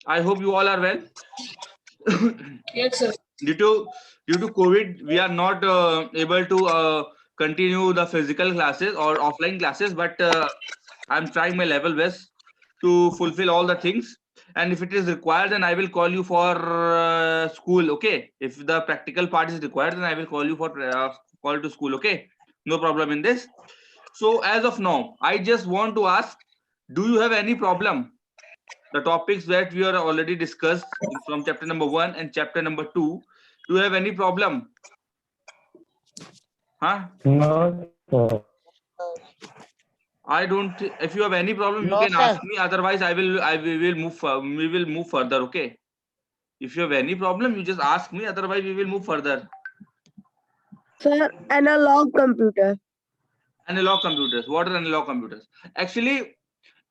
I hope you all are well. Yes, sir. Due to COVID, we are not able to continue the physical classes or offline classes, but I'm trying my level best to fulfill all the things. And if it is required, then I will call you for school. Okay. If the practical part is required, then I will call you for call to school. Okay. No problem in this. So as of now, I just want to ask, do you have any problem? The topics that we are already discussed from chapter number 1 and chapter number 2. Do you have any problem? Huh? No, sir. I don't. If you have any problem, you No, can sir. ask me. Otherwise, we will move. We will move further. Okay. If you have any problem, you just ask me. Otherwise, we will move further. Sir, analog computer. Analog computers. What are analog computers? Actually,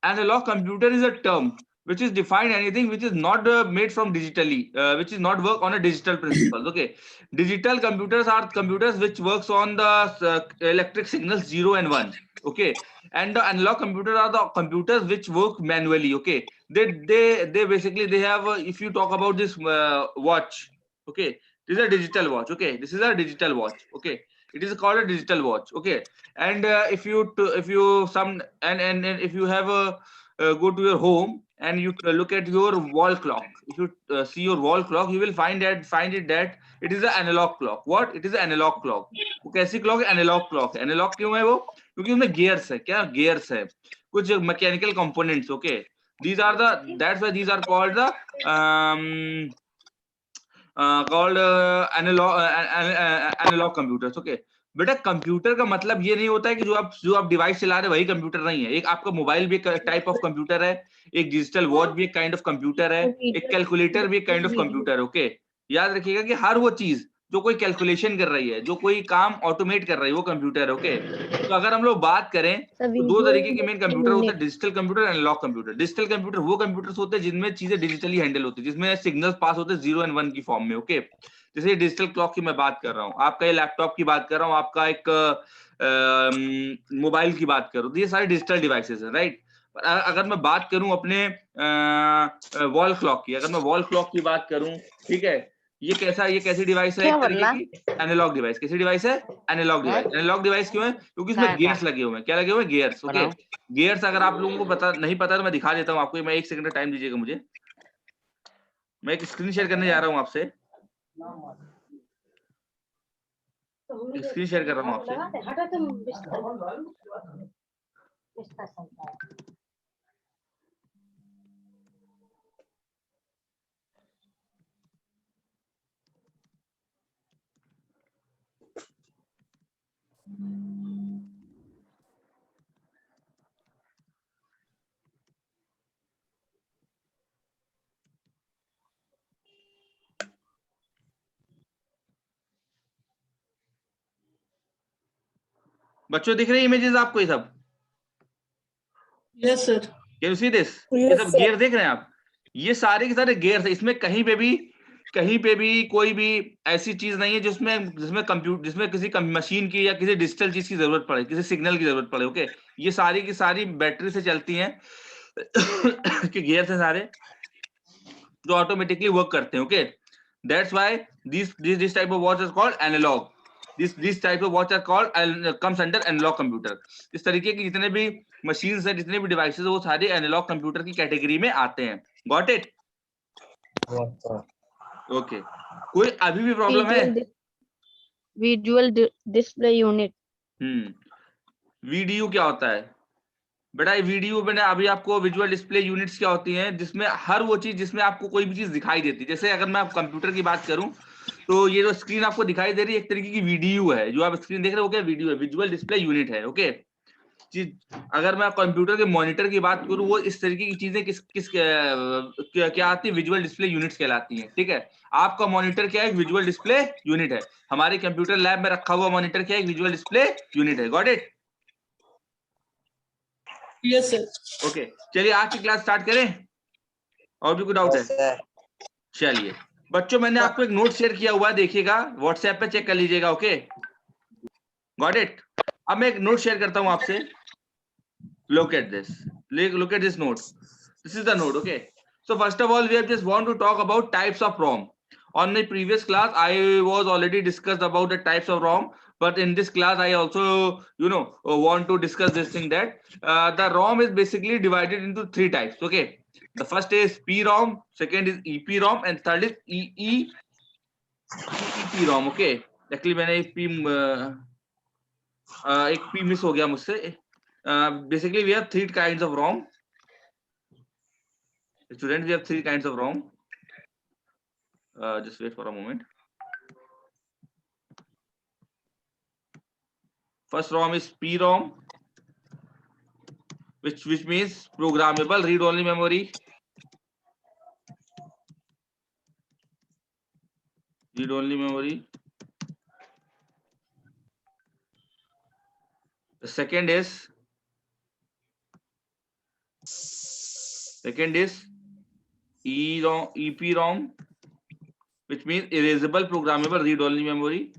analog computer is a term which is defined anything which is not made from digitally, which is not work on a digital principle. Okay. Digital computers are computers which works on the electric signals 0 and 1. Okay. And the analog computers are the computers which work manually. Okay. They basically they have if you talk about this watch. Okay. This is a digital watch. Okay. This is a digital watch. Okay. It is called a digital watch. Okay. And if you some and if you have a go to your home and you look at your wall clock. If you see your wall clock, you will find it that it is an analog clock. What? It is an analog clock. वो कैसी clock है? Analogue clock है. Analogue क्यों है वो? क्योंकि उसमें gears है. क्या गियर्स है? कुछ mechanical components. Okay. These are the, that's why these are called the analog computers. Okay. बेटा कंप्यूटर का मतलब ये नहीं होता है कि जो आप डिवाइस चला रहे वही कंप्यूटर नहीं है. एक आपका मोबाइल भी एक टाइप ऑफ कंप्यूटर है, एक डिजिटल वॉच भी एक काइंड ऑफ कंप्यूटर है, एक कैलकुलेटर भी एक काइंड ऑफ कंप्यूटर. ओके. याद रखिएगा कि हर वो चीज जो कोई कैलकुलेशन कर रही है, जो कोई काम ऑटोमेट कर रही है, वो कंप्यूटर है. ओके. तो अगर हम लोग बात करें तो दो तरीके के मेन कंप्यूटर होते हैं, digital computer, analog computer. Digital computer वो कंप्यूटर्स होते हैं जिनमें चीजें डिजिटली हैंडल होती है, जिसमें सिग्नल्स पास होते हैं 0 एंड 1 की फॉर्म में. ओके. जैसे डिजिटल क्लॉक की मैं बात कर रहा हूँ, आपका ये लैपटॉप की बात कर रहा हूँ, आपका एक मोबाइल की बात करूँ, तो ये सारे डिजिटल डिवाइसेस हैं. राइट. अगर मैं बात करूं अपने वॉल क्लॉक की, अगर मैं वॉल क्लॉक की बात करूं, ठीक है, ये कैसी डिवाइस है? एक तरीके की एनालॉग डिवाइस. कैसी डिवाइस है? Analog device. एनालॉग डिवाइस क्यों है? क्योंकि इसमें गियर्स लगे हुए हैं. क्या लगे हुए हैं? गियर्स. ओके. गियर्स अगर आप लोगों को नहीं पता तो मैं दिखा देता हूँ आपको. मैं 1 सेकंड का टाइम दीजिएगा मुझे. मैं एक स्क्रीन शेयर करने जा रहा हूँ आपसे. स्क्रीन शेयर कर रहा हूँ आपसे. बच्चों दिख रहे हैं इमेजेस आपको? ये सब Yes, sir. Can you see this? ये सब गियर देख रहे हैं आप? ये सारे के सारे गियर्स है. इसमें कहीं पे भी कोई भी ऐसी चीज नहीं है जिसमें किसी मशीन की या किसी डिजिटल चीज की जरूरत पड़े, किसी सिग्नल की जरूरत पड़े. ओके. ये सारी की सारी बैटरी से चलती हैं कि गियर्स हैं सारे जो ऑटोमेटिकली वर्क करते हैं. Okay. That's why this type of watch is called analog. This type of watch are called comes under analog computer. इस तरीके की जितने भी मशीन्स है, जितने भी डिवाइसेस है, वो सारे एनालॉग कंप्यूटर की कैटेगरी में आते हैं. Got it? ओके. कोई अभी भी प्रॉब्लम है? Visual display unit. वीडियो क्या होता है बेटा? वीडियो मैंने अभी आपको विजुअल डिस्प्ले यूनिट्स क्या होती हैं, जिसमें हर वो चीज जिसमें आपको कोई भी चीज दिखाई देती है. जैसे अगर मैं कंप्यूटर की बात करूं तो ये जो स्क्रीन आपको दिखाई दे रही है एक तरीके की वीडियो है. जो आप स्क्रीन देख रहे हो क्या? वीडियो है. विजुअल डिस्प्ले यूनिट है. ओके. अगर मैं कंप्यूटर के मॉनिटर की बात करूं, वो इस तरीके की चीजें क्या आती है? विजुअल डिस्प्ले यूनिट्स कहलाती हैं. ठीक है. आपका मॉनिटर क्या है? एक विजुअल डिस्प्ले यूनिट है. हमारे कंप्यूटर लैब में रखा हुआ मॉनिटर क्या है? एक विजुअल डिस्प्ले यूनिट है. Got it? Yes, sir. Okay. चलिए आज की क्लास स्टार्ट करें. और भी कोई डाउट है? चलिए बच्चों, मैंने आपको एक नोट शेयर किया हुआ है, देखिएगा व्हाट्सएप पे, चेक कर लीजिएगा. ओके. Got it? अब मैं एक नोट शेयर करता हूं आपसे. Look at this note. This is the note. Okay. So first of all, we have just want to talk about types of ROM. On my previous class, I was already discussed about the types of ROM, but in this class, I also, want to discuss this thing that the ROM is basically divided into three types. Okay, the first is PROM, second is EPROM, and third is EEPROM. Okay, actually मैंने एक P miss हो गया मुझसे. Basically, we have three kinds of ROM. Students, we have three kinds of ROM. Just wait for a moment. First ROM is PROM, which means programmable read-only memory. Read-only memory. The second is EPROM, which means erasable programmable read-only memory.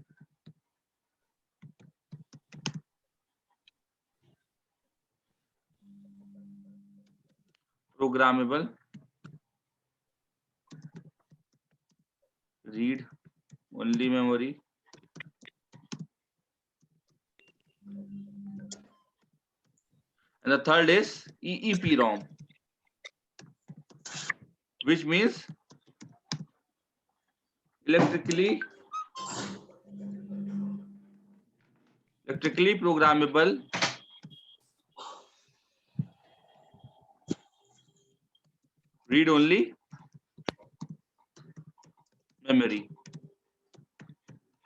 Programmable read-only memory. And the third is EEPROM, which means electrically programmable read-only memory.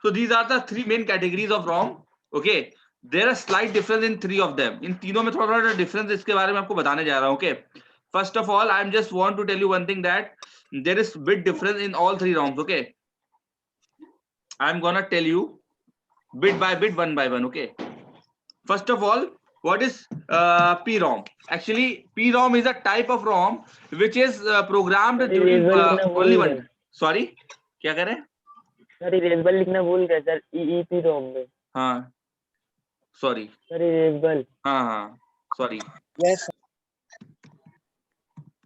So these are the three main categories of ROM. Okay, there are slight difference in three of them. इन तीनों में थोड़ा difference इसके बारे में आपको बताने जा रहा हूँ. Okay, first of all, I just want to tell you one thing that there is bit difference in all three ROMs. Okay, I'm gonna tell you bit by bit, one by one. Okay, first of all, what is PROM? Actually, PROM is a type of ROM which is programmed during only one. Sorry, क्या कह रहे हैं? Sir erasable लिखना भूल गए sir. EEPROM में. हाँ, sorry sir erasable. हाँ सॉरी. यस.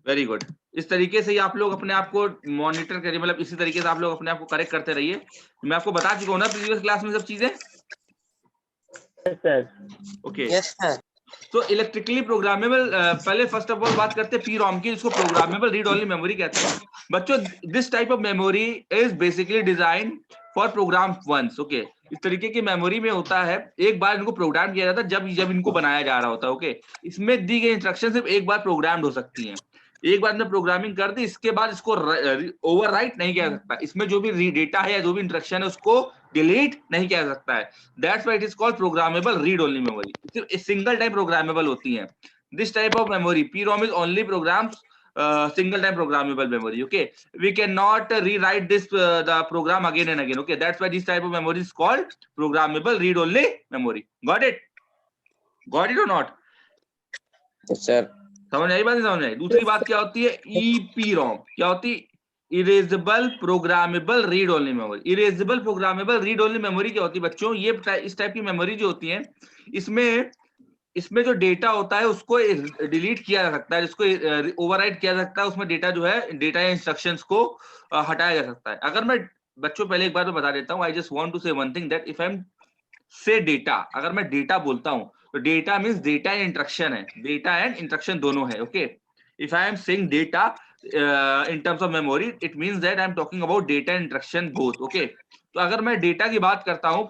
Very good. इस तरीके से ही आप लोग अपने आप को मॉनिटर करिए, मतलब इसी तरीके से आप लोग अपने आप को करेक्ट करते रहिए. मैं आपको बता चुका हूँ ना प्रीवियस क्लास में सब चीजें. Yes sir. Okay. Yes sir. तो इलेक्ट्रिकली प्रोग्रामेबल, पहले फर्स्ट ऑफ ऑल बात करते हैं PROM की, जिसको प्रोग्रामेबल रीड ओनली मेमोरी कहते हैं. बच्चों, this type of memory is basically design for program once. Okay, इस तरीके की मेमोरी में होता है एक बार इनको प्रोग्राम किया जाता है जब इनको बनाया जा रहा होता है. ओके, इसमें दी गई इंस्ट्रक्शन सिर्फ एक बार प्रोग्राम्ड हो सकती हैं. एक बार में प्रोग्रामिंग कर दी, इसके बाद इसको ओवरराइट नहीं किया जा सकता. इसमें जो भी डेटा है या जो भी इंस्ट्रक्शन है उसको डिलीट नहीं किया जा सकता है. That's why it is called programmable read only memory. सिर्फ सिंगल टाइम प्रोग्रामेबल होती है. This type of memory PROM is only programs single time programmable memory. Okay, we cannot rewrite this the program again and again. Okay, that's why this type of memory is called programmable read only memory. Got it or not? Yes sir. समझ आई बात? नहीं समझ आई? दूसरी बात क्या होती है? EPROM क्या होती है? Erasable programmable read only memory. Erasable programmable read only memory क्या होती है बच्चों? ये इस टाइप की मेमोरी जो होती है, इसमें जो डेटा होता है उसको डिलीट किया जा सकता है, जिसको ओवरराइट किया जा सकता है. उसमें डेटा जो है, डेटा या इंस्ट्रक्शंस को हटाया जा सकता है. अगर मैं बच्चों पहले एक बार तो बता देता हूँ, आई जस्ट वांट टू से one thing that if I am से डेटा, अगर मैं डेटा बोलता हूँ तो data means data and instruction है. डेटा एंड इंस्ट्रक्शन दोनों है. Okay, if I am saying data in terms of memory, it means that I am talking about data and instruction both. Okay, तो अगर मैं data की बात करता हूँ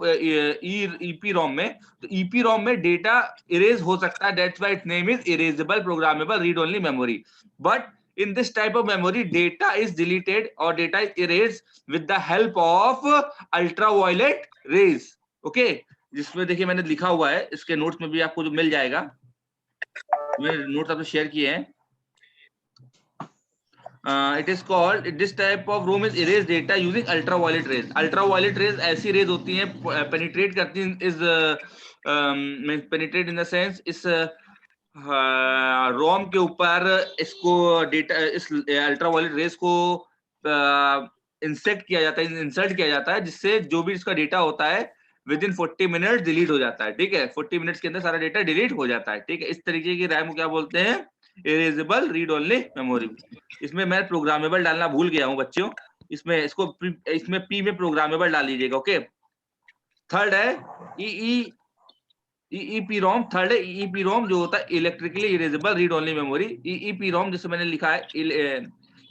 EPROM में, तो EPROM में डेटा इरेज हो सकता है. That's why its name is erasable programmable read only memory. But in this type of memory, data is deleted or data is erased with the help of ultraviolet rays. Okay, जिसमें देखिए मैंने लिखा हुआ है, इसके नोट्स में भी आपको जो मिल जाएगा, मैंने नोट्स आपसे शेयर किए हैं. It is called, this type of ROM is erase data using ultraviolet rays. Ultraviolet rays ऐसी रेज होती हैं, penetrate करती हैं, penetrate in the sense इस ROM के ऊपर इसको डेटा, इस अल्ट्रावायलेट रेज को इंसर्ट किया जाता है, जिससे जो भी इसका डेटा होता है विद इन 40 मिनट डिलीट हो जाता है. ठीक है, 40 मिनट्स के अंदर सारा डेटा डिलीट हो जाता है. ठीक है, इस तरीके की रैम को क्या बोलते हैं? Erasable read only memory. इसमें मैं प्रोग्रामेबल डालना भूल गया हूँ बच्चों, इसमें इसमें पी में प्रोग्रामेबल डाल लीजिएगा। ओके, थर्ड है EEPROM। थर्ड है EEPROM जो होता है electrically erasable read only memory. EEPROM जिसे मैंने लिखा है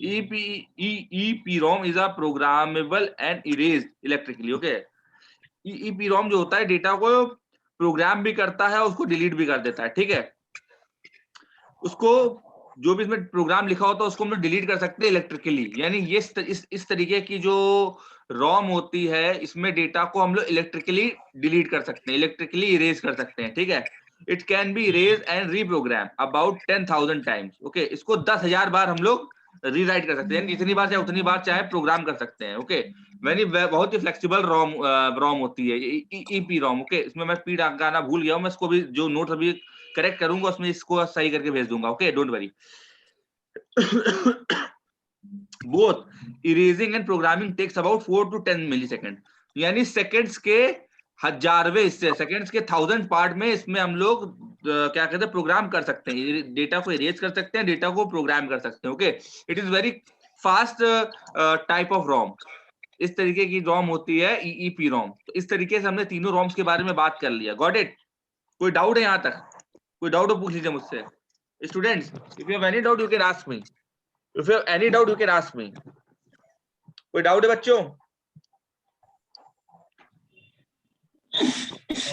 EEPROM is a programmable and erased electrically. Okay, EEPROM जो होता है डेटा को प्रोग्राम भी करता है और उसको डिलीट भी कर देता है। ठीक है, उसको जो भी इसमें प्रोग्राम लिखा होता है उसको हम लोग डिलीट कर सकते हैं इलेक्ट्रिकली। यानी ये इस तरीके की जो रोम होती है इसमें डेटा को हम लोग इलेक्ट्रिकली डिलीट कर सकते हैं, इलेक्ट्रिकली इरेज कर सकते हैं। ठीक है, it can be erase and reprogram about 10,000 times. Okay, इसको 10,000 बार हम लोग रीराइट कर सकते हैं, जितनी बार चाहे उतनी बार चाहे प्रोग्राम कर सकते हैं। ओके, वेरी बहुत ही फ्लेक्सिबल रोम होती है EEPROM। ओके, इसमें मैं पी गाना भूल गया हूँ, मैं इसको भी जो नोट अभी करेक्ट करूंगा उसमें इसको सही करके भेज दूंगा। Okay, don't worry. Both erasing and programming takes about 4 to 10 millisecond, यानी सेकंड्स के हजारवें हिस्से, सेकंड्स के 1000 पार्ट में इसमें हम लोग क्या कहते हैं प्रोग्राम कर सकते हैं, डेटा को इरेज कर सकते हैं, डेटा को प्रोग्राम कर सकते हैं। Okay, it is very fast type of ROM. इस तरीके की रोम होती है EEPROM। तो इस तरीके से हमने तीनों रोम्स के बारे में बात कर लिया। Got it? कोई डाउट है यहाँ तक? कोई डाउट हो पूछ लीजिए मुझसे। Students, if you have any doubt you can ask me, if you have any doubt you can ask me. कोई डाउट है बच्चों?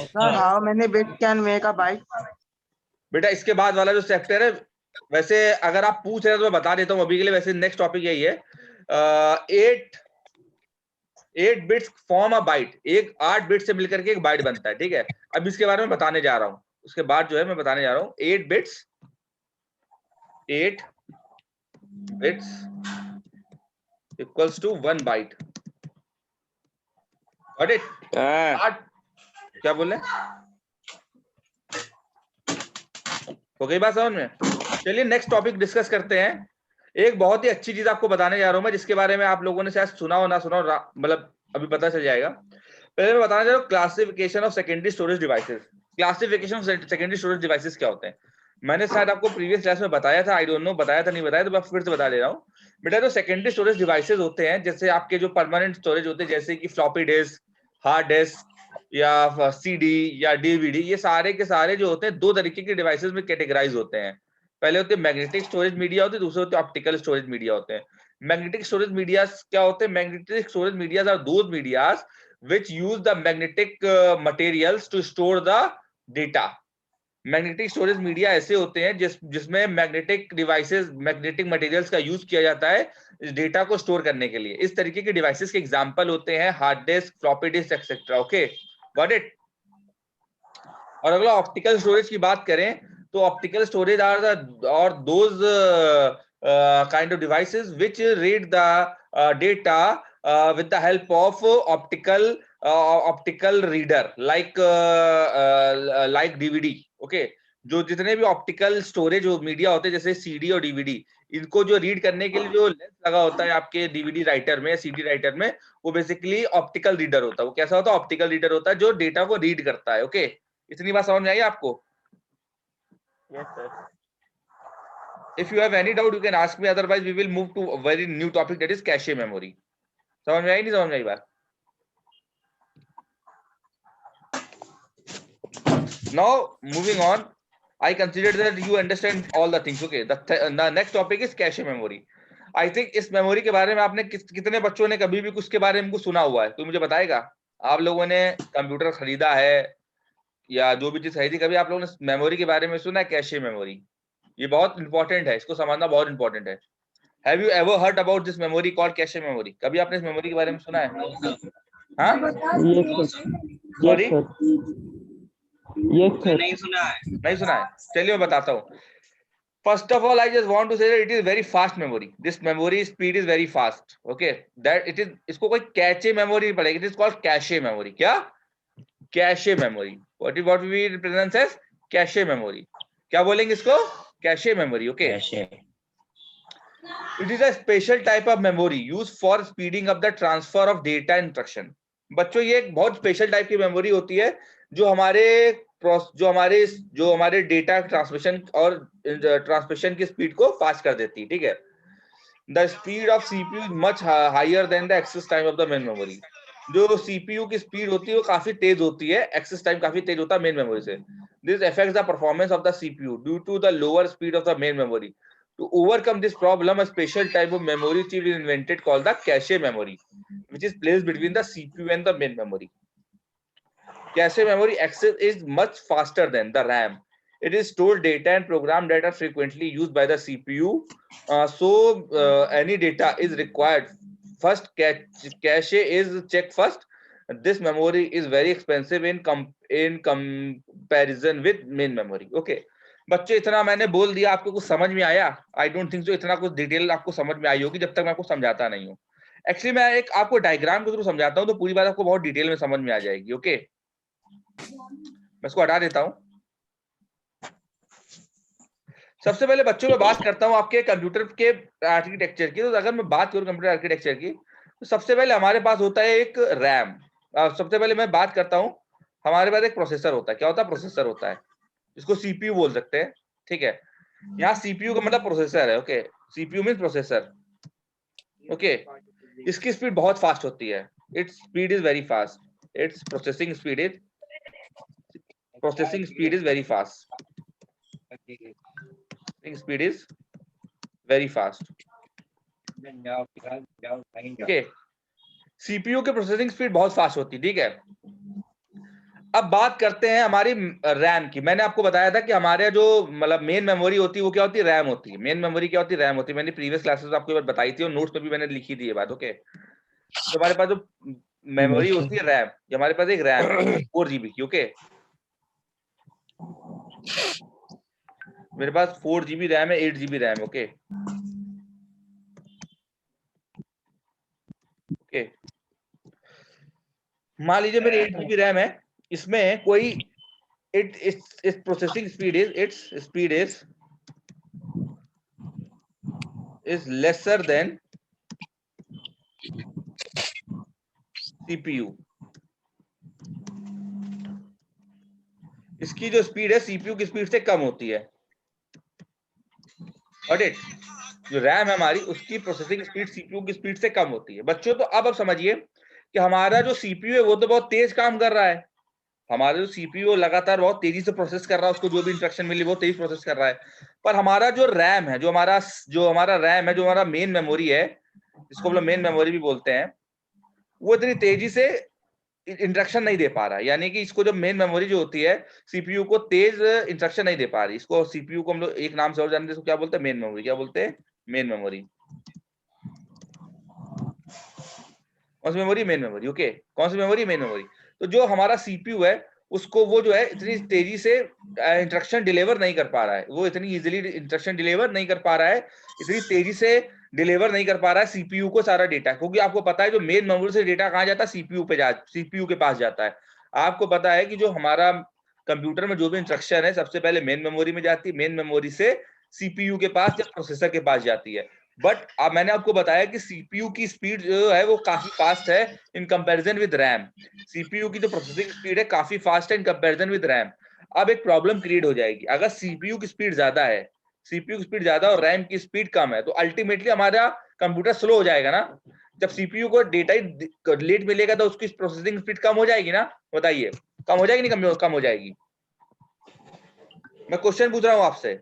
Sir, how many bits can make a byte? बेटा इसके बाद वाला जो चैप्टर है, वैसे अगर आप पूछ रहे हैं तो मैं बता देता हूँ अभी के लिए। वैसे नेक्स्ट टॉपिक यही है, 8 bits form a byte. 8 bit से मिलकर के एक बाइट बनता है। ठीक है, अब इसके बारे में बताने जा रहा हूँ, उसके बाद जो है मैं बताने जा रहा हूँ 8 bits equals to 1 byte. Got it? क्या बोल रहे? हो गई बात समझ में? चलिए नेक्स्ट टॉपिक डिस्कस करते हैं। एक बहुत ही अच्छी चीज आपको बताने जा रहा हूं मैं, जिसके बारे में आप लोगों ने शायद सुना हो ना सुना हो, मतलब अभी पता चल जाएगा। पहले मैं बताना चाह रहा हूँ classification of secondary storage devices. Classification of secondary storage devices क्या होते हैं? मैंने शायद आपको प्रीवियस क्लास में बताया था, आई डोंट नो बताया था नहीं बताया, तो मैं फिर से बता दे रहा हूँ। बेटा जो सेकेंडरी स्टोरेज डिवाइसेस होते हैं, जैसे आपके जो परमानेंट स्टोरेज होते हैं, जैसे कि फ्लॉपी डिस्क, हार्ड डिस्क या CD या DVD, ये सारे के सारे जो होते हैं दो तरीके के डिवाइसेस में कैटेगराइज होते हैं। पहले होते हैं मैग्नेटिक स्टोरेज मीडिया होते हैं, दूसरे होते हैं ऑप्टिकल स्टोरेज मीडिया होते हैं। मैग्नेटिक स्टोरेज मीडिया क्या होते हैं? Magnetic storage medias are those medias which use the magnetic materials to store the data। Magnetic storage media ऐसे होते हैं जिसमें मैग्नेटिक डिवाइसेस, मैग्नेटिक मटेरियल्स का यूज किया जाता है डेटा को स्टोर करने के लिए। इस तरीके के डिवाइसेस के एग्जांपल होते हैं hard disk, floppy disk etcetera. Okay, got it? और अगला ऑप्टिकल स्टोरेज की बात करें तो optical storage are those kind of devices which read the data with the help of optical reader like DVD। Okay, जो जितने भी ऑप्टिकल स्टोरेज मीडिया होते हैं जैसे CD और DVD, इनको जो रीड करने के लिए जो लेंस लगा होता है आपके DVD राइटर में, CD राइटर में, वो बेसिकली ऑप्टिकल रीडर होता है। वो कैसा होता है? ऑप्टिकल रीडर होता है जो डेटा को रीड करता है। ओके, इतनी बात समझ में आई आपको? Yes, sir. If you have any doubt you can ask me, otherwise we will move to a very new topic, that is cache memory। समझ में आई नहीं समझ में आई बात? Now moving on, I consider that you understand all the things। Okay, the next topic is cache memory। I think इस memory के बारे में आपने कितने बच्चों ने कभी भी कुछ के बारे में कुछ सुना हुआ है? तो मुझे बताएगा। आप लोगों ने कंप्यूटर खरीदा है या जो भी चीज खरीदी, कभी आप लोगों ने मेमोरी के बारे में सुना है? कैशे मेमोरी, ये बहुत इंपॉर्टेंट है, इसको समझना बहुत इंपॉर्टेंट है। Have you ever heard about this memory called cache memory? कभी आपने इस मेमोरी के बारे में सुना है? हाँ? Yes, sir. Sorry? Yes, sir. Yes, sir. नहीं सुना है। नहीं सुना है? चलिए मैं बताता हूँ। First of all, I just want to say that it is very fast memory. This memory speed is very fast. Okay, that it is, इसको कोई cache memory पड़ेगी। It is called cache memory। क्या? Cache memory। What we represent as cache memory। क्या बोलेंगे इसको? Cache memory। Okay। It is a special type of memory used for speeding up the transfer of data instruction। बच्चों ये एक बहुत special type की memory होती है जो हमारे जो हमारे डेटा ट्रांसमिशन और ट्रांसमिशन की स्पीड को फास्ट कर देती है, ठीक है। The speed of CPU is much higher than the access time of the main memory. जो सीपीयू की स्पीड होती है वो काफी तेज होती है, एक्सेस टाइम काफी तेज होता है मेन मेमोरी से। This affects the performance of the CPU due to the lower speed of the main memory. To overcome this problem, a special type of memory chip is invented called the cache memory, which is placed between the CPU and the main memory. Cache memory access is much faster than the RAM. It is stored data and program data frequently used by the CPU. Any data is required. First, cache is checked first. This memory is very expensive in comparison with main memory. Okay. बच्चों इतना मैंने बोल दिया, आपको कुछ समझ में आया? आई डोंट थिंक सो इतना कुछ डिटेल आपको समझ में आई होगी जब तक मैं आपको समझाता नहीं हूँ। एक्चुअली मैं एक आपको डायग्राम के थ्रू समझाता हूँ तो पूरी बात आपको बहुत डिटेल में समझ में आ जाएगी। ओके, मैं इसको हटा देता हूँ। सबसे पहले बच्चों मैं बात करता हूँ आपके कंप्यूटर के आर्किटेक्चर की। तो अगर मैं बात करूँ कंप्यूटर आर्किटेक्चर की तो सबसे पहले हमारे पास होता है एक रैम। सबसे पहले मैं बात करता हूँ, हमारे पास एक प्रोसेसर होता है। क्या होता है? प्रोसेसर होता है, इसको सीपीयू बोल सकते हैं, ठीक है। यहाँ सीपीयू का मतलब प्रोसेसर है। Okay, CPU means processor. Okay, इसकी स्पीड बहुत फास्ट होती है। Its speed is very fast. It's processing speed is very fast. Speed is very fast. Okay, CPU की प्रोसेसिंग स्पीड बहुत फास्ट होती है, ठीक है। अब बात करते हैं हमारी रैम की। मैंने आपको बताया था कि हमारे जो मतलब मेन मेमोरी होती है वो क्या होती है? रैम होती है। मेन मेमोरी क्या होती है? रैम होती है। मैंने प्रीवियस क्लासेस में आपको ये बात बताई थी और नोट्स में भी मैंने लिखी थी ये बात। ओके, तो हमारे पास जो मेमोरी होती है रैम, ये हमारे पास एक रैम 4 GB की। ओके, मेरे पास 4 GB रैम है, 8 GB रैम। ओके ओके, मान लीजिए मेरी 8 GB रैम है, इसमें कोई its processing speed is lesser than CPU। इसकी जो स्पीड है सीपीयू की स्पीड से कम होती है। Got it? जो रैम है हमारी उसकी प्रोसेसिंग स्पीड सीपीयू की स्पीड से कम होती है। बच्चों तो अब समझिए कि हमारा जो सीपीयू है वो तो बहुत तेज काम कर रहा है। हमारा जो सीपीयू लगातार बहुत तेजी से प्रोसेस कर रहा है, उसको जो भी इंस्ट्रक्शन मिली वो तेज प्रोसेस कर रहा है। पर हमारा जो रैम है, जो हमारा रैम है, जो हमारा मेन मेमोरी है, जिसको हम लोग मेन मेमोरी भी बोलते हैं, वो इतनी तेजी से इंस्ट्रक्शन नहीं दे पा रहा है। यानी कि इसको जो मेन मेमोरी जो होती है सीपीयू को तेज इंस्ट्रक्शन नहीं दे पा रही। इसको सीपीयू को हम लोग एक नाम से और जानते हैं, इसको क्या बोलते हैं? Main memory. क्या बोलते हैं? Main memory. कौन सी मेमोरी? Main memory. ओके, कौन सी मेमोरी? Main memory. तो जो हमारा सीपीयू है उसको वो जो है इतनी तेजी से इंस्ट्रक्शन डिलीवर नहीं कर पा रहा है। वो इतनी इजीली इंस्ट्रक्शन डिलीवर नहीं कर पा रहा है, इतनी तेजी से डिलीवर नहीं कर पा रहा है सीपीयू को सारा डेटा। क्योंकि आपको पता है जो मेन मेमोरी से डेटा कहाँ जाता है? सीपीयू के पास जाता है। आपको पता है कि जो हमारा कंप्यूटर में जो भी इंस्ट्रक्शन है सबसे पहले मेन मेमोरी में जाती है, मेन मेमोरी से सीपीयू के पास या प्रोसेसर के पास जाती है। बट अब मैंने आपको बताया कि सीपीयू की स्पीड जो है वो काफी फास्ट है in comparison with RAM. CPU की जो प्रोसेसिंग स्पीड है काफी फास्ट है इन कंपैरिजन विद रैम। अब एक प्रॉब्लम क्रिएट हो जाएगी, अगर सीपीयू की स्पीड ज्यादा है, सीपीयू की स्पीड ज्यादा और रैम की स्पीड कम है, तो अल्टीमेटली हमारा कंप्यूटर स्लो हो जाएगा ना। जब सीपीयू को डेटा लेट मिलेगा तो उसकी प्रोसेसिंग स्पीड कम हो जाएगी ना। बताइए, कम हो जाएगी नहीं? कम हो जाएगी। मैं क्वेश्चन पूछ रहा हूँ आपसे।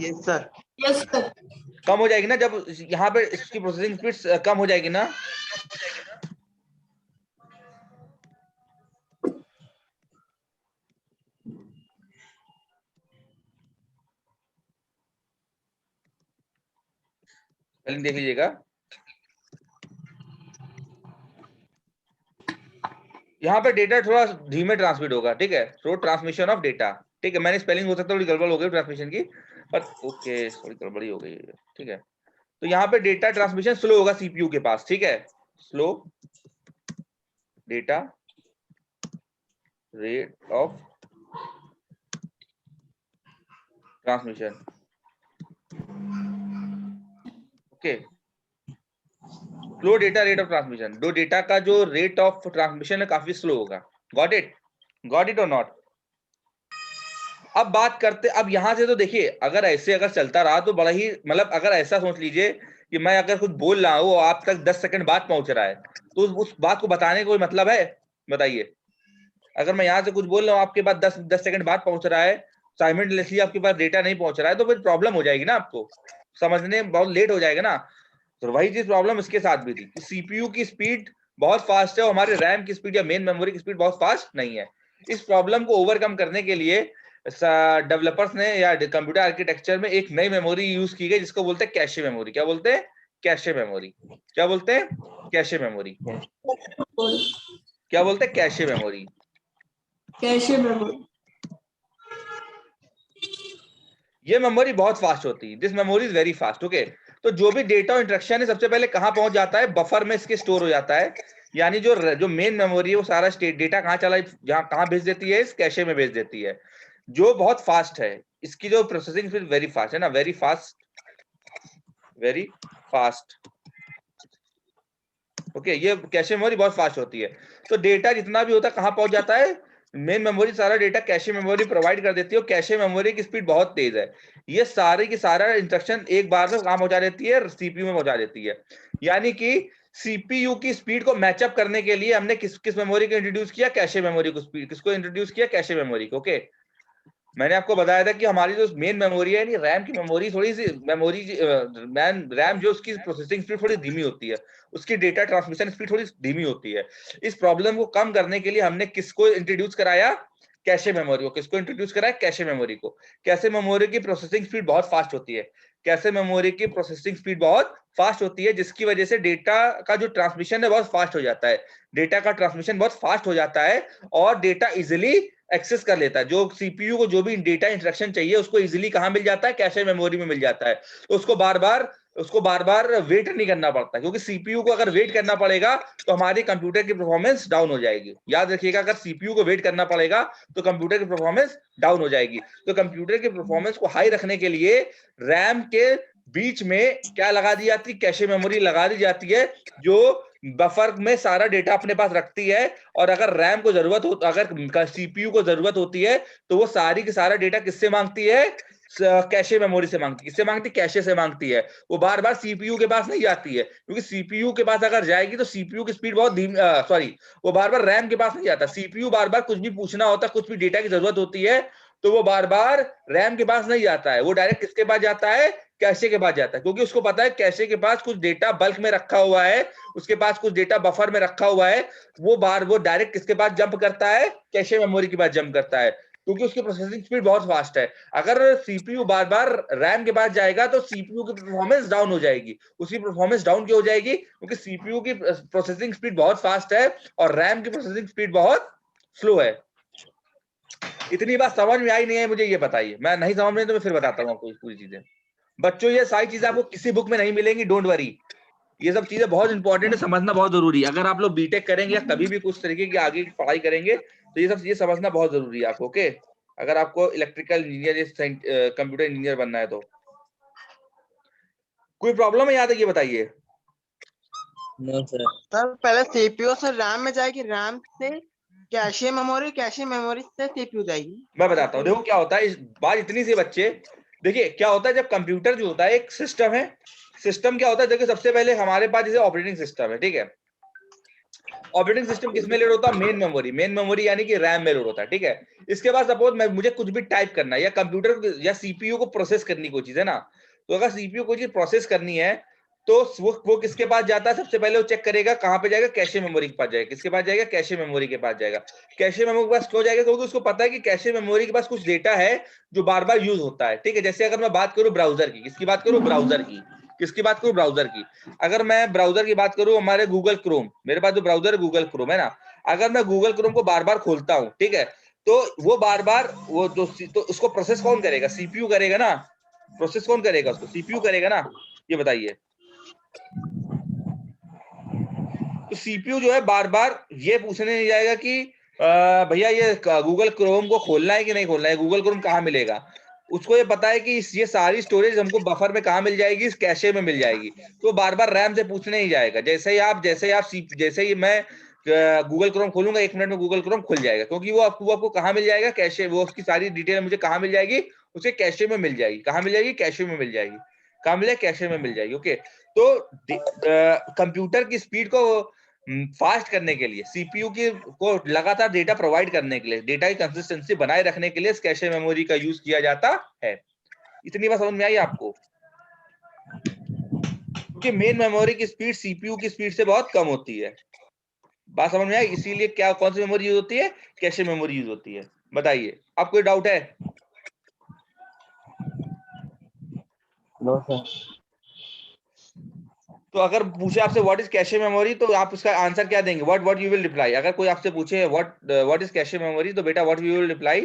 Yes sir. Yes, sir. कम हो जाएगी ना जब यहाँ पे इसकी प्रोसेसिंग स्पीड कम हो जाएगी ना। स्पेलिंग देख लीजिएगा। यहाँ पे डेटा थोड़ा धीमे ट्रांसमिट होगा, ठीक है। सो ट्रांसमिशन ऑफ डेटा, ठीक है। मैंने स्पेलिंग हो सकता है थोड़ी गड़बड़ हो गई ट्रांसमिशन की, पर ओके थोड़ी गड़बड़ी हो गई, ठीक है। तो यहाँ पे डेटा ट्रांसमिशन स्लो होगा सीपीयू के पास, ठीक है। Slow data rate of transmission. Okay, slow data rate of transmission. जो डेटा का जो रेट ऑफ ट्रांसमिशन है काफी स्लो होगा। Got it? गॉट इट और नॉट? अब बात करते, अब यहां से तो देखिए अगर ऐसे अगर चलता रहा तो बड़ा ही मतलब, अगर ऐसा सोच लीजिए कि मैं अगर कुछ बोल रहा हूँ आप तक 10 सेकंड बाद पहुंच रहा है, तो उस बात को बताने का कोई मतलब है? बताइए। अगर मैं यहाँ से कुछ बोल रहा हूँ आपके पास 10 सेकंड बाद पहुंच रहा है, साइमल्टेनियसली आपके पास डेटा नहीं पहुंच रहा है, तो फिर प्रॉब्लम हो जाएगी ना, आपको समझने में बहुत लेट हो जाएगा ना। तो वही चीज प्रॉब्लम इसके साथ भी थी कि सीपीयू की स्पीड बहुत फास्ट है और हमारे रैम की स्पीड या मेन मेमोरी की स्पीड बहुत फास्ट नहीं है। इस प्रॉब्लम को ओवरकम करने के लिए डेवलपर्स ने या कंप्यूटर आर्किटेक्चर में एक नई मेमोरी यूज की गई जिसको बोलते हैं कैशे मेमोरी। क्या बोलते हैं? Cache memory. क्या बोलते हैं? Cache memory. क्या बोलते हैं? Cache memory. Cache memory. ये मेमोरी बहुत फास्ट होती है, this memory is very fast. Okay, तो जो भी डेटा इंस्ट्रक्शन है सबसे पहले कहां पहुंच जाता है? बफर में इसके स्टोर हो जाता है। यानी जो मेन मेमोरी है वो सारा डेटा कहां चला, जहां कहां भेज देती है? इस कैशे में भेज देती है, जो बहुत फास्ट है। इसकी जो प्रोसेसिंग स्पीड वेरी फास्ट है ना, very fast, very fast. Okay, ये कैशे मेमोरी बहुत फास्ट होती है। तो डेटा जितना भी होता है कहां पहुंच जाता है? मेन मेमोरी सारा डेटा कैशे मेमोरी प्रोवाइड कर देती है, और कैशे मेमोरी की स्पीड बहुत तेज है। ये सारे की सारा इंस्ट्रक्शन एक बार में कहां पहुंचा देती है? सीपीयू में पहुंचा देती है। यानी कि सीपीयू की स्पीड को मैचअप करने के लिए हमने किस मेमोरी को इंट्रोड्यूस किया? कैशे मेमोरी को। स्पीड किसको इंट्रोड्यूस किया? कैशे मेमोरी को। ओके, मैंने आपको बताया था कि हमारी जो मेन मेमोरी है, रैम की मेमोरी, थोड़ी सी मेमोरी रैम जो उसकी प्रोसेसिंग स्पीड थोड़ी धीमी होती है, उसकी डेटा ट्रांसमिशन स्पीड थोड़ी धीमी होती है। इस प्रॉब्लम को कम करने के लिए हमने किसको इंट्रोड्यूस कराया? कैशे मेमोरी को। किसको इंट्रोड्यूस कराया? कैशे मेमोरी को। कैशे मेमोरी की प्रोसेसिंग स्पीड बहुत फास्ट होती है। कैशे मेमोरी की प्रोसेसिंग स्पीड बहुत फास्ट होती है, जिसकी वजह से डेटा का जो ट्रांसमिशन है बहुत फास्ट हो जाता है। डेटा का ट्रांसमिशन बहुत फास्ट हो जाता है और डेटा इजिली एक्सेस कर लेता है। जो सीपीयू को जो भी डेटा इंस्ट्रक्शन चाहिए उसको इजीली कहां मिल जाता है? कैशे मेमोरी में मिल जाता है। तो उसको बार बार वेट नहीं करना पड़ता, क्योंकि सीपीयू को अगर वेट करना पड़ेगा तो हमारी कंप्यूटर की परफॉर्मेंस डाउन हो जाएगी। याद रखिएगा, अगर सीपीयू को वेट करना पड़ेगा तो कंप्यूटर की परफॉर्मेंस डाउन हो जाएगी। तो कंप्यूटर की परफॉर्मेंस को हाई रखने के लिए रैम के बीच में क्या लगा दी जाती है? कैशे मेमोरी लगा दी जाती है, जो बफर में सारा डेटा अपने पास रखती है। और अगर रैम को जरूरत हो, अगर सीपीयू को जरूरत होती है, तो वो सारी की सारा डेटा किससे मांगती है? कैशे मेमोरी से मांगती है। किससे मांगती है? कैशे से मांगती है। वो बार बार सीपीयू के पास नहीं जाती है, क्योंकि सीपीयू के पास अगर जाएगी तो सीपीयू की स्पीड बहुत धीमी, सॉरी, वो बार बार रैम के पास नहीं जाता। सीपीयू बार बार कुछ भी पूछना होता है, कुछ भी डेटा की जरूरत होती है, तो वो बार बार रैम के पास नहीं जाता है, वो डायरेक्ट किसके पास जाता है? कैशे के पास जाता है। क्योंकि उसको पता है कैशे के पास कुछ डेटा बल्क में रखा हुआ है, उसके पास कुछ डेटा बफर में रखा हुआ है। वो डायरेक्ट किसके पास जंप करता है? कैशे मेमोरी के पास जंप करता है, क्योंकि उसकी प्रोसेसिंग स्पीड बहुत फास्ट है। अगर सीपीयू बार बार रैम के पास जाएगा तो सीपीयू की परफॉर्मेंस डाउन हो जाएगी। उसकी परफॉर्मेंस डाउन क्यों हो जाएगी? क्योंकि सीपीयू की प्रोसेसिंग स्पीड बहुत फास्ट है और रैम की प्रोसेसिंग स्पीड बहुत स्लो है। इतनी बात समझ में आई नहीं है मुझे, ये बताइए। मैं नहीं समझ में तो मैं फिर बताता हूँ आपको पूरी चीजें। बच्चों, ये सारी चीजें आपको किसी बुक में नहीं मिलेंगी, डोंट वरी। ये सब चीजें बहुत इंपॉर्टेंट है, समझना बहुत जरूरी है। अगर आप लोग बीटेक करेंगे या कभी भी कुछ तरीके की आगे की पढ़ाई करेंगे तो ये सब चीजें समझना बहुत जरूरी है आपको। ओके, अगर आपको इलेक्ट्रिकल इंजीनियर या कंप्यूटर इंजीनियर बनना है तो। कोई प्रॉब्लम है यहाँ तक? ये बताइए। सर पहले सीपीयू से रैम में जाएगी, रैम से कैशे मेमोरी से सीपीयू जाएगी। मैं बताता हूँ, देखो क्या होता है। इस बात इतनी सी बच्चे, देखिए क्या होता है, जब कंप्यूटर जो होता है एक सिस्टम है। सिस्टम क्या होता है? देखिए सबसे पहले हमारे पास जैसे ऑपरेटिंग सिस्टम है, ठीक है। ऑपरेटिंग सिस्टम किस में लोड होता है? मेन मेमोरी यानी कि रैम में लोड होता है, ठीक है। इसके बाद सपोज मुझे कुछ भी टाइप करना है या कंप्यूटर या सीपीयू को प्रोसेस करनी कोई चीज है ना, तो अगर सीपीयू कोई चीज प्रोसेस करनी है तो वो किसके पास जाता है? सबसे पहले वो चेक करेगा कहां पे जाएगा? कैशे मेमोरी के पास जाएगा। किसके पास जाएगा? कैशे मेमोरी के पास जाएगा। कैशे मेमोरी के पास क्यों जाएगा? क्योंकि उसको पता है कि कैशे मेमोरी के पास कुछ डेटा है जो बार बार यूज होता है, ठीक है। जैसे अगर मैं बात करूं ब्राउजर की, किसकी बात करूं? ब्राउजर की। किसकी बात करूं? ब्राउजर की। अगर मैं ब्राउजर की बात करूं, हमारे गूगल क्रोम, मेरे पास जो ब्राउजर है गूगल क्रोम है ना, अगर मैं गूगल क्रोम को बार बार खोलता हूं, ठीक है, तो वो बार बार वो जो तो उसको प्रोसेस कौन करेगा? सीपीयू करेगा ना। प्रोसेस कौन करेगा? उसको सीपीयू करेगा ना। ये बताइए। तो सीपीयू जो है बार बार ये पूछने नहीं जाएगा कि भैया ये गूगल क्रोम को खोलना है कि नहीं खोलना है, गूगल क्रोम कहाँ मिलेगा। उसको ये पता है कि ये सारी स्टोरेज हमको बफर में कहाँ मिल जाएगी? इस कैशे में मिल जाएगी। तो बार बार रैम से पूछने ही जाएगा। जैसे ही मैं गूगल क्रोम खोलूंगा 1 मिनट में गूगल क्रोम खुल जाएगा, क्योंकि वो आपको कहाँ मिल जाएगा, कैशे, वो उसकी सारी डिटेल मुझे कहाँ मिल जाएगी, उसे कैशे में मिल जाएगी। कहाँ मिल जाएगी, कैशे में मिल जाएगी। कहाँ मिले, कैशे में मिल जाएगी। ओके, तो कंप्यूटर की स्पीड को फास्ट करने के लिए, सीपीयू की को लगातार डेटा प्रोवाइड करने के लिए, डेटा की कंसिस्टेंसी बनाए रखने के लिए कैशे मेमोरी का यूज किया जाता है। इतनी बात समझ में आई आपको? क्योंकि मेन मेमोरी की स्पीड सीपीयू की स्पीड से बहुत कम होती है। बात समझ में आई? इसीलिए क्या, कौन सी मेमोरी यूज होती है, कैशे मेमोरी यूज होती है। बताइए, आप कोई डाउट है? No sir. तो अगर पूछे आपसे व्हाट इज कैशे मेमोरी, तो आप उसका आंसर क्या देंगे? What you will reply? अगर कोई आपसे पूछे व्हाट इज कैशे मेमोरी, तो बेटा व्हाट यू विल रिप्लाई?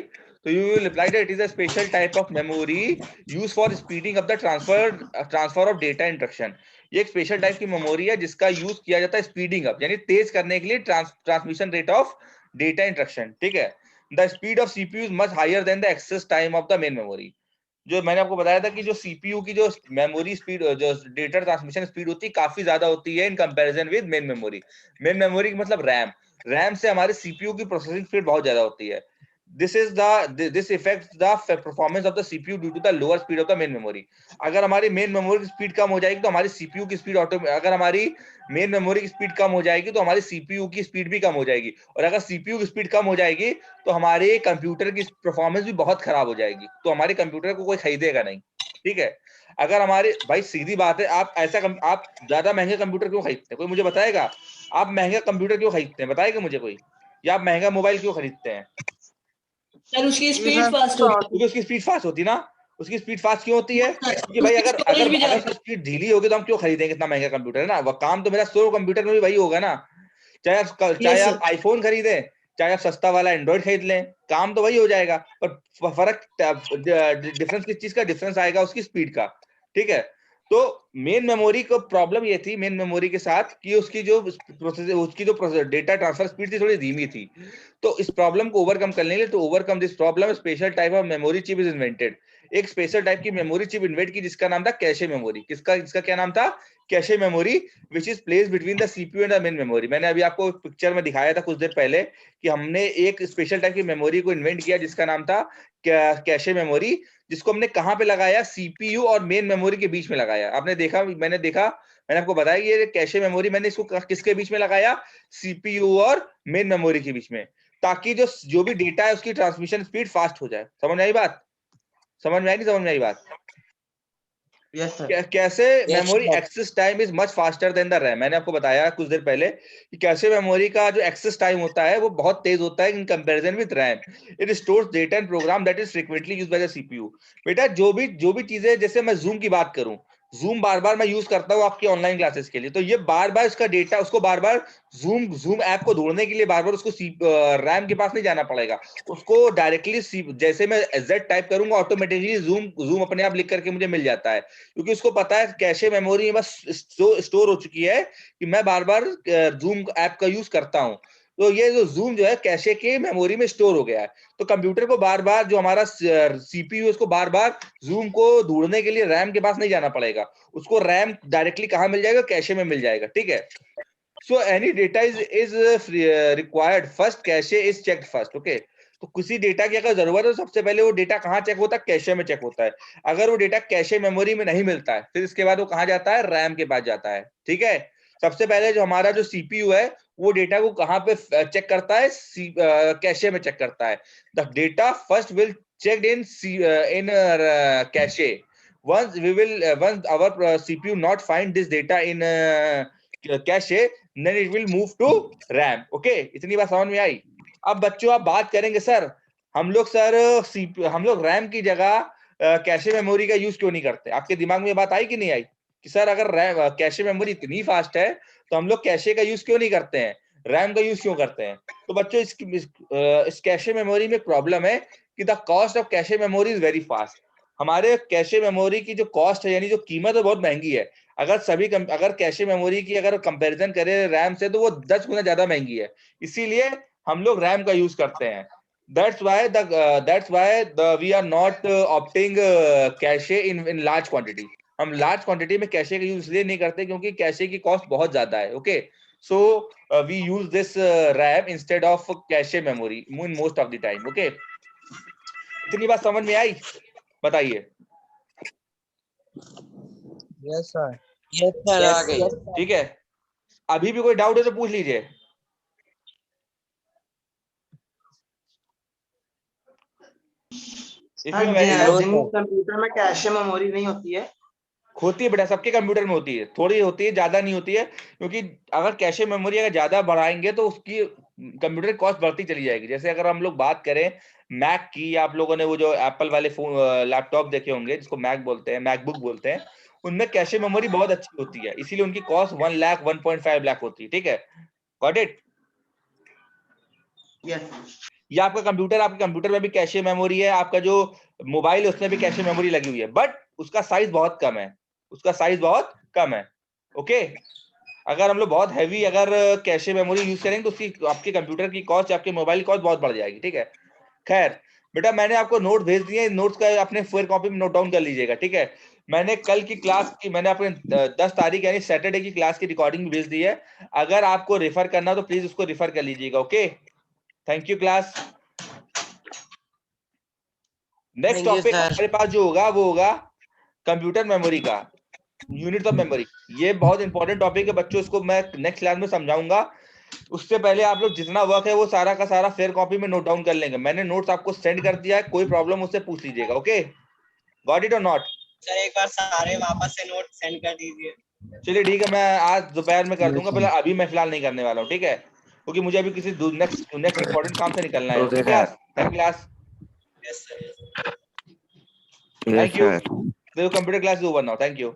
तो you will reply that it is a special type of memory use for speeding up the transfer of data instruction. ये एक special type की मेमोरी है जिसका use किया जाता है स्पीडिंग अप, यानी तेज करने के लिए transmission rate of data instruction. ठीक है, the speed of CPU is much higher than the access time of the main memory. जो मैंने आपको बताया था कि जो सीपीयू की जो मेमोरी स्पीड, जो डेटा ट्रांसमिशन स्पीड होती है, काफी ज्यादा होती है in comparison with main memory. Main memory मतलब रैम से हमारे सीपीयू की प्रोसेसिंग स्पीड बहुत ज्यादा होती है। this affects the performance of the CPU due to the lower speed of the main memory। अगर हमारी मेन मेमोरी की स्पीड कम हो जाएगी तो हमारी सीपीयू की स्पीड अगर हमारी मेन मेमोरी की स्पीड कम हो जाएगी तो हमारी सीपीयू की स्पीड भी कम हो जाएगी, और अगर सीपीयू की स्पीड कम हो जाएगी तो हमारे कंप्यूटर की परफॉर्मेंस भी बहुत खराब हो जाएगी, तो हमारे कंप्यूटर को कोई खरीदेगा नहीं। ठीक है, अगर हमारे, भाई सीधी बात है, आप आप ज्यादा महंगे कंप्यूटर क्यों खरीदते हैं? कोई मुझे बताएगा आप महंगा कंप्यूटर क्यों खरीदते हैं? बताएगा मुझे कोई? या आप महंगा मोबाइल क्यों खरीदते हैं? सर उसकी स्पीड सर, फास्ट होती क्योंकि उसकी स्पीड फास्ट होती ना। उसकी स्पीड फास्ट क्यों होती है? है क्योंकि भाई अगर स्टोरेज अगर भी अगर ज्यादा उसकी स्पीड ढीली होगी तो हम क्यों खरीदेंगे इतना महंगा कंप्यूटर, है ना? वो काम तो मेरा स्लो कंप्यूटर में भी वही होगा ना। चाहे Yes, आप आईफोन खरीदें, चाहे आप सस्ता वाला एंड्रॉइड खरीद लें, काम तो वही हो जाएगा, पर फर्क डिफरेंस किस चीज का डिफरेंस आएगा? उसकी स्पीड का। ठीक है, तो मेन मेमोरी को प्रॉब्लम ये थी मेन मेमोरी के साथ कि उसकी जो डेटा ट्रांसफर स्पीड थी थोड़ी धीमी थी। तो इस प्रॉब्लम को ओवरकम करने के लिए, to overcome this problem, special type of memory chip is invented. एक स्पेशल टाइप की मेमोरी चिप इन्वेंट की जिसका नाम था कैशे मेमोरी। इसका क्या नाम था? Cache memory, which is placed between the CPU and the main memory. मैंने अभी आपको पिक्चर में दिखाया था कुछ देर पहले कि हमने एक स्पेशल टाइप की मेमोरी को इन्वेंट किया जिसका नाम था कैशे मेमोरी, जिसको हमने कहां पे लगाया? सीपीयू और मेन मेमोरी के बीच में लगाया। आपने देखा, मैंने आपको बताया कि ये कैशे मेमोरी मैंने इसको किसके बीच में लगाया? सीपीयू और मेन मेमोरी के बीच में, ताकि जो भी डेटा है उसकी ट्रांसमिशन स्पीड फास्ट हो जाए। समझ में आई बात? समझ में आई, नहीं समझ में आई बात? Yes sir. कैसे memory access time is much faster than the RAM. मैंने आपको बताया कुछ देर पहले कि कैसे मेमोरी का जो एक्सेस टाइम होता है वो बहुत तेज होता है in comparison with RAM. It stores data and program that is frequently used by the CPU. बेटा जो भी चीजें, जैसे मैं जूम की बात करूं, जूम बार बार मैं यूज करता हूँ आपकी ऑनलाइन क्लासेस के लिए, तो ये बार बार उसका डेटा, उसको बार बार जूम ऐप को ढूंढने के लिए बार बार उसको रैम के पास नहीं जाना पड़ेगा। उसको डायरेक्टली जैसे मैं जेड टाइप करूंगा ऑटोमेटिकली जूम अपने आप लिख करके मुझे मिल जाता है, क्योंकि उसको पता है कैशे मेमोरी में बस स्टोर हो चुकी है कि मैं बार बार जूम ऐप का यूज करता हूं। तो ये जो जूम जो है कैशे के मेमोरी में स्टोर हो गया है, तो कंप्यूटर को बार बार, जो हमारा सीपीयू, उसको बार बार जूम को ढूंढने के लिए रैम के पास नहीं जाना पड़ेगा, उसको रैम डायरेक्टली कहां मिल जाएगा? कैशे में मिल जाएगा। ठीक है, so any data is required first cache is checked first। okay, तो किसी डेटा की अगर जरूरत है तो सबसे पहले वो डेटा कहाँ चेक होता है? कैशे में चेक होता है। अगर वो डेटा कैशे मेमोरी में नहीं मिलता है फिर इसके बाद वो कहाँ जाता है? रैम के पास जाता है। ठीक है, सबसे पहले जो हमारा जो सीपीयू है वो डेटा को कहाँ पे चेक करता है? कैशे में चेक करता है। The data first will checked in cache. once our CPU not find this data in cache, then it will move to RAM। Okay, इतनी बात समझ में आई? अब बच्चों आप बात करेंगे सर हम लोग रैम की जगह कैशे मेमोरी का यूज क्यों नहीं करते? आपके दिमाग में ये बात आई कि नहीं आई कि सर अगर रैम कैशे मेमोरी इतनी फास्ट है तो हम लोग कैशे का यूज क्यों नहीं करते हैं, रैम का यूज क्यों करते हैं? तो बच्चों इस कैशे मेमोरी में प्रॉब्लम है कि the cost of cache memory is very fast. हमारे कैशे मेमोरी की जो कॉस्ट है, यानी जो कीमत है, बहुत महंगी है। अगर कैशे मेमोरी की अगर कंपैरिजन करें रैम से तो वो 10 गुना ज्यादा महंगी है, इसीलिए हम लोग रैम का यूज करते हैं। that's why we are not opting cache in large quantity। हम लार्ज क्वांटिटी में कैशे का यूज इसलिए नहीं करते क्योंकि कैशे की कॉस्ट बहुत ज्यादा है। Okay, So we use this RAM instead of cache memory in most of the time. Okay, इतनी बात समझ में आई? बताइए। यस सर आ गई। ठीक है, अभी भी कोई डाउट है तो पूछ लीजिए। कंप्यूटर में कैशे मेमोरी नहीं होती है? होती है बेटा, सबके कंप्यूटर में होती है, थोड़ी होती है, ज्यादा नहीं होती है, क्योंकि अगर कैशे मेमोरी अगर ज्यादा बढ़ाएंगे तो उसकी कंप्यूटर की कॉस्ट बढ़ती चली जाएगी। जैसे अगर हम लोग बात करें मैक की, आप लोगों ने वो जो एप्पल वाले फोन लैपटॉप देखे होंगे जिसको मैक बोलते हैं, मैकबुक बोलते हैं, उनमें कैशे मेमोरी बहुत अच्छी होती है, इसीलिए उनकी कॉस्ट 1 लाख 1.5 लाख होती है। ठीक है, गॉट इट? या आपका कंप्यूटर, आपके कंप्यूटर में भी कैशे मेमोरी है, आपका जो मोबाइल है उसमें भी कैशे मेमोरी लगी हुई है, बट उसका साइज बहुत कम है, उसका साइज बहुत कम है। ओके, अगर हम लोग बहुत हैवी अगर कैशे मेमोरी यूज करेंगे तो उसकी आपके कंप्यूटर की कॉस्ट, आपके मोबाइल की कॉस्ट बहुत बढ़ जाएगी। ठीक है, खैर बेटा मैंने आपको नोट भेज दिए, नोट्स का अपने फेयर कॉपी में नोट डाउन कर लीजिएगा। ठीक है, मैंने कल की क्लास की, मैंने अपने 10 तारीख यानी सैटरडे की क्लास की रिकॉर्डिंग भेज दी है, अगर आपको रेफर करना तो प्लीज उसको रेफर कर लीजिएगा। Okay, thank you class. Next topic हमारे पास जो होगा वो होगा कंप्यूटर मेमोरी का, यूनिट ऑफ मेमोरी। ये बहुत इंपॉर्टेंट टॉपिक है बच्चों, इसको मैं नेक्स्ट क्लास में समझाऊंगा। उससे पहले आप लोग जितना वर्क है वो सारा का सारा फेयर कॉपी में नोट डाउन कर लेंगे। मैंने नोट्स आपको सेंड कर दिया है, कोई प्रॉब्लम उससे पूछ लीजिएगा। ओके, गॉट इट और नॉट? सर एक बार सारे वापस से नोट सेंड कर दीजिए। चलिए ठीक है, मैं आज दोपहर में कर दूंगा, पहले अभी मैं फिलहाल नहीं करने वाला हूँ। ठीक है, क्योंकि मुझे अभी किसी नेक्स्ट इंपॉर्टेंट काम से निकलना है। Okay, class, thank class, yes sir. Thank you. Computer class is over now, thank you.